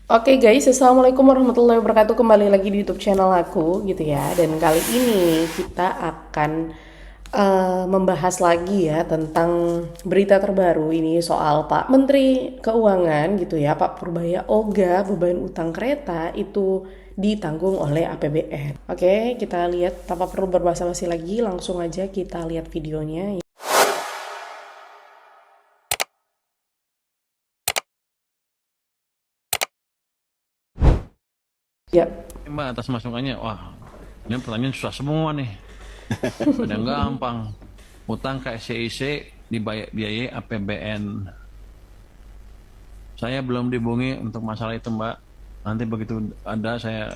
Oke guys, assalamualaikum warahmatullahi wabarakatuh. Kembali lagi di YouTube channel aku gitu ya. Dan kali ini kita akan membahas lagi ya tentang berita terbaru ini soal Pak Menteri Keuangan gitu ya, Pak Purbaya Oga, beban utang kereta itu ditanggung oleh APBN. Oke, kita lihat tanpa perlu berbasa-basi lagi, langsung aja kita lihat videonya. Ya, Mbak, atas masukannya, wah ini pertanyaan susah semua nih. Ada yang gampang. Utang ke SCIC dibiayai APBN. Saya belum dihubungi untuk masalah itu, Mbak. Nanti begitu ada saya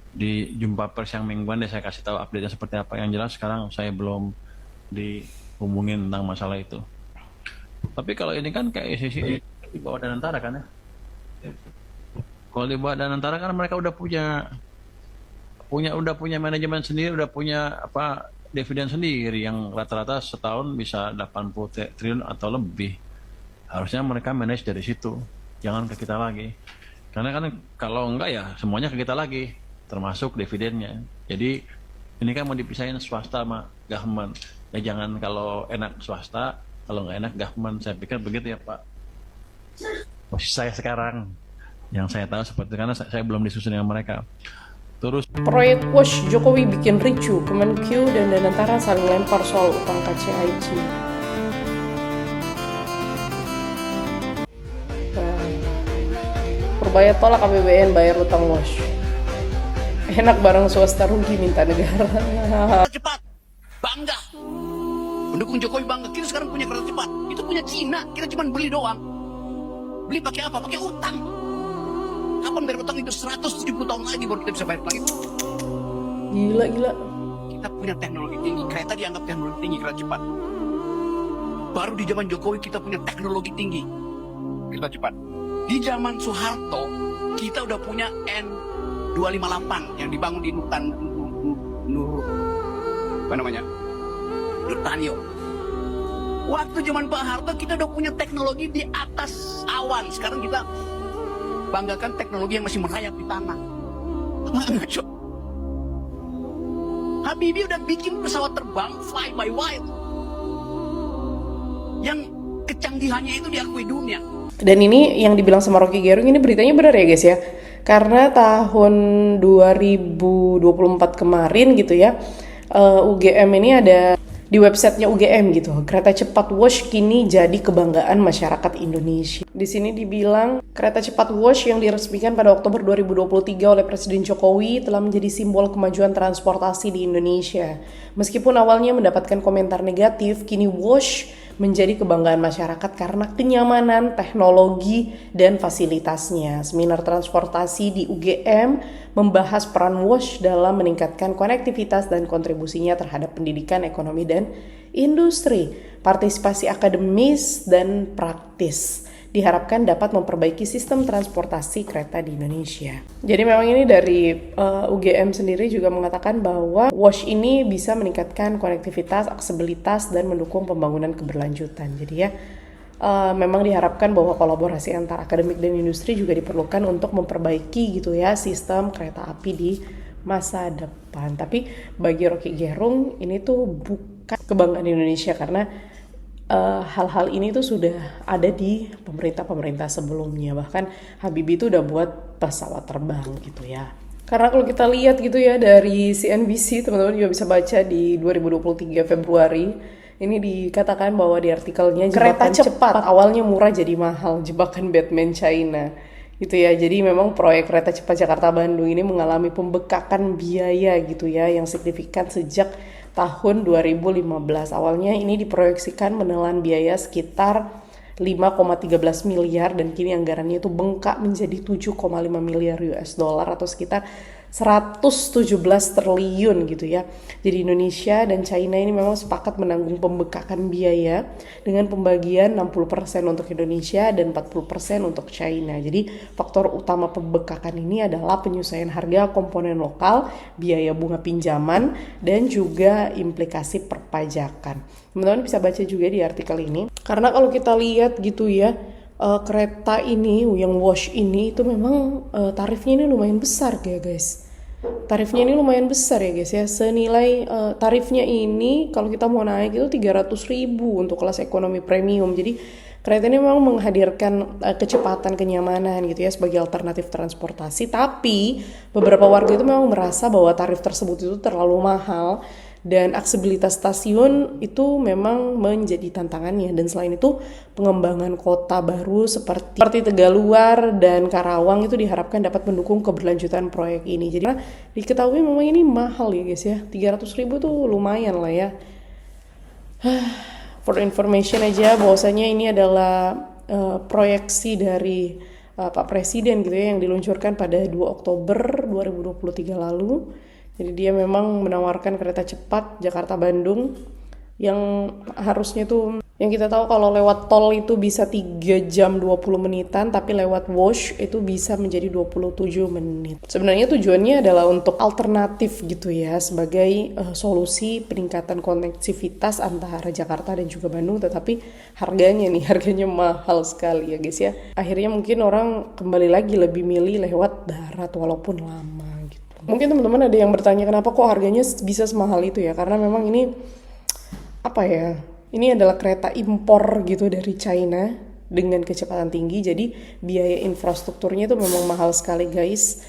di jumpa pers yang mingguan deh saya kasih tahu update-nya seperti apa. Yang jelas sekarang saya belum dihubungin tentang masalah itu. Tapi kalau ini kan kayak SCIC di bawah Danantara kan ya. Kalau di bawah Danantara kan mereka udah punya manajemen sendiri, udah punya dividen sendiri yang rata-rata setahun bisa 80 triliun atau lebih. Harusnya mereka manage dari situ, jangan ke kita lagi. Karena kan kalau enggak ya semuanya ke kita lagi, termasuk dividennya. Jadi ini kan mau dipisahin swasta sama government. Ya jangan kalau enak swasta, kalau nggak enak government. Saya pikir begitu ya Pak. Posisi saya sekarang, yang saya tahu seperti itu, karena saya belum disusun dengan mereka. Terus proyek WOSH Jokowi bikin ricu, Kemenkyu dan Danantara saling lempar soal utang KCIC. Purbaya tolak APBN bayar utang WOSH. Enak bareng swasta, rugi minta negara. Cepat, bangga. Pendukung Jokowi bangga. Kita sekarang punya kereta cepat. Itu punya Cina. Kita cuma beli doang. Beli pakai apa? Pakai utang. Kapan bayar utang itu 170 tahun lagi baru kita bisa bayar lagi. Gila. Kita punya teknologi tinggi. Kereta dianggap teknologi tinggi, kereta cepat. Baru di zaman Jokowi kita punya teknologi tinggi. Kereta cepat. Di zaman Soeharto kita udah punya N258 yang dibangun di Nurtanio. Waktu zaman Pak Harto kita udah punya teknologi di atas awan. Sekarang kita banggakan teknologi yang masih merayap di tanah. Habibie udah bikin pesawat terbang fly by wire yang kecanggihannya itu diakui dunia. Dan ini yang dibilang sama Rocky Gerung, ini beritanya benar ya guys ya. Karena tahun 2024 kemarin gitu ya, UGM ini ada di websitenya UGM gitu, kereta cepat WOSH kini jadi kebanggaan masyarakat Indonesia. Di sini dibilang kereta cepat WOSH yang diresmikan pada Oktober 2023 oleh Presiden Jokowi telah menjadi simbol kemajuan transportasi di Indonesia. Meskipun awalnya mendapatkan komentar negatif, kini WOSH menjadi kebanggaan masyarakat karena kenyamanan, teknologi, dan fasilitasnya. Seminar transportasi di UGM membahas peran WOSH dalam meningkatkan konektivitas dan kontribusinya terhadap pendidikan, ekonomi, dan industri. Partisipasi akademis dan praktis diharapkan dapat memperbaiki sistem transportasi kereta di Indonesia. Jadi memang ini dari UGM sendiri juga mengatakan bahwa WOSH ini bisa meningkatkan konektivitas, aksesibilitas, dan mendukung pembangunan keberlanjutan. Jadi ya memang diharapkan bahwa kolaborasi antara akademik dan industri juga diperlukan untuk memperbaiki gitu ya sistem kereta api di masa depan. Tapi bagi Rocky Gerung ini tuh bukan kebanggaan Indonesia karena hal-hal ini tuh sudah ada di pemerintah-pemerintah sebelumnya. Bahkan Habibie itu udah buat pesawat terbang gitu ya. Karena kalau kita lihat gitu ya dari CNBC, teman-teman juga bisa baca di 2023 Februari, ini dikatakan bahwa di artikelnya kereta cepat awalnya murah jadi mahal, jebakan Batman China. Gitu ya. Jadi memang proyek kereta cepat Jakarta Bandung ini mengalami pembekakan biaya gitu ya yang signifikan sejak tahun 2015. Awalnya ini diproyeksikan menelan biaya sekitar 5,13 miliar dan kini anggarannya itu bengkak menjadi 7,5 miliar US dollar atau sekitar 117 triliun gitu ya. Jadi Indonesia dan China ini memang sepakat menanggung pembekakan biaya dengan pembagian 60% untuk Indonesia dan 40% untuk China. Jadi faktor utama pembekakan ini adalah penyesuaian harga komponen lokal, biaya bunga pinjaman, dan juga implikasi perpajakan. Teman-teman bisa baca juga di artikel ini. Karena kalau kita lihat gitu ya, kereta ini yang Wosh ini itu memang tarifnya ini lumayan besar ya guys. Tarifnya ini lumayan besar ya guys ya. Senilai tarifnya ini kalau kita mau naik itu 300.000 untuk kelas ekonomi premium. Jadi kereta ini memang menghadirkan kecepatan, kenyamanan gitu ya sebagai alternatif transportasi. Tapi beberapa warga itu memang merasa bahwa tarif tersebut itu terlalu mahal. Dan aksesibilitas stasiun itu memang menjadi tantangannya. Dan selain itu pengembangan kota baru seperti Tegaluar dan Karawang itu diharapkan dapat mendukung keberlanjutan proyek ini. Jadi diketahui memang ini mahal ya guys ya. 300.000 tuh lumayan lah ya. For information aja bahwasanya ini adalah proyeksi dari Pak Presiden gitu ya yang diluncurkan pada 2 Oktober 2023 lalu. Jadi dia memang menawarkan kereta cepat Jakarta-Bandung yang harusnya tuh, yang kita tahu kalau lewat tol itu bisa 3 jam 20 menitan, tapi lewat Wosh itu bisa menjadi 27 menit. Sebenarnya tujuannya adalah untuk alternatif gitu ya, sebagai solusi peningkatan konektivitas antara Jakarta dan juga Bandung, tetapi harganya mahal sekali ya guys ya. Akhirnya mungkin orang kembali lagi lebih milih lewat darat walaupun lama gitu. Mungkin teman-teman ada yang bertanya kenapa kok harganya bisa semahal itu ya, karena memang ini ini adalah kereta impor gitu dari China dengan kecepatan tinggi, jadi biaya infrastrukturnya itu memang mahal sekali guys.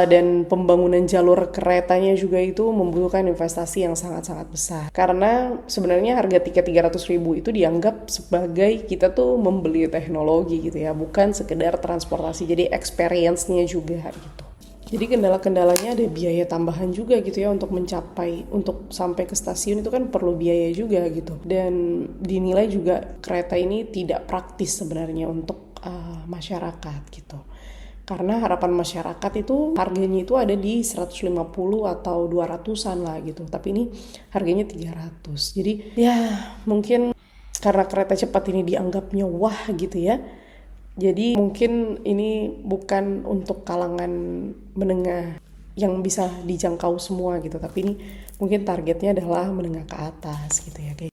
Dan pembangunan jalur keretanya juga itu membutuhkan investasi yang sangat-sangat besar, karena sebenarnya harga tiket 300.000 itu dianggap sebagai kita tuh membeli teknologi gitu ya, bukan sekedar transportasi, jadi experience-nya juga gitu. Jadi kendala-kendalanya ada biaya tambahan juga gitu ya untuk sampai ke stasiun itu kan perlu biaya juga gitu. Dan dinilai juga kereta ini tidak praktis sebenarnya untuk masyarakat gitu. Karena harapan masyarakat itu harganya itu ada di 150 atau 200-an lah gitu. Tapi ini harganya 300. Jadi ya mungkin karena kereta cepat ini dianggapnya wah gitu ya. Jadi mungkin ini bukan untuk kalangan menengah yang bisa dijangkau semua gitu, tapi ini mungkin targetnya adalah menengah ke atas gitu ya guys.